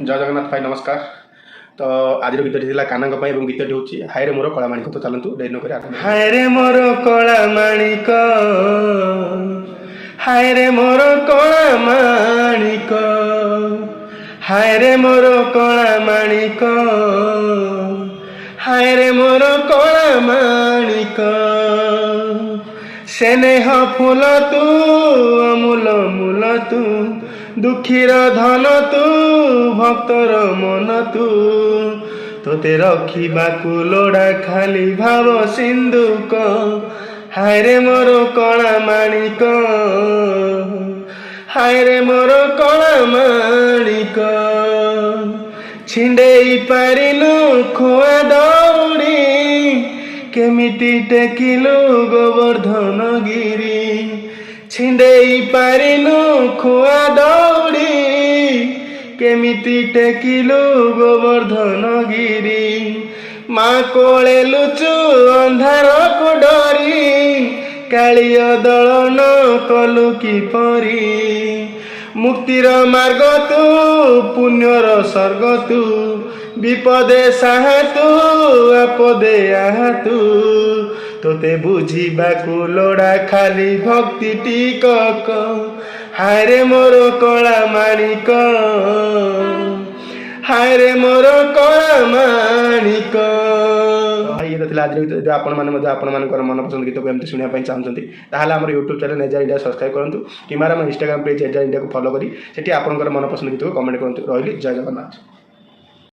जय जगन्नाथ भाई नमस्कार। तो आज गीत काना गीत हूँ हाय रे मोर कला माणिक। तो चलतु डेरी नक हाय रे मोर कला माणिक, हाय रे मोर कला माणिक, हाय रे मोर कला माणिक, हाय रे मोर कला माणिक। स्नेह फूल तू अमूल मूल तू, दुखीर धन तू भक्तर मन तू। तोते रखिबाकु लोड़ा खाली भाव सिंधुक। हाय रे मोर कला माणिक, हाय रे मोर कला माणिक। छिंडेई पारिलु खोआ दौड़ी, केमिति टेकिलु गोवर्धन गिरी। छिंडेई पारिलु खोआ दौड़ी, केमिति टेकिलु गोवर्धन गिरी। माँ कोले लुचु अंधार को डरी, कालिय दलन कलु किपरी। मुक्तिर मार्ग तू पुण्यर स्वर्ग तू, विपदे साहा तू आपदे आहा तू। तोते बुझिबाकु लोड़ा खाली भक्ति टिकक। हाय रे मोर कला माणिक, हाय रे मोर कला माणिक। ये तो आज गीत आपण मन पसंद गीत को एमती शुणा चाहते हैं आम यूट्यूब चैनल एजा इंडिया सब्सक्राइब करूँ कि इंस्टाग्राम पेज एजा इंडिया को फॉलो करी सेठी आपन मन पसंद गीत को कमेंट करूँ। रही जय जगन्नाथ।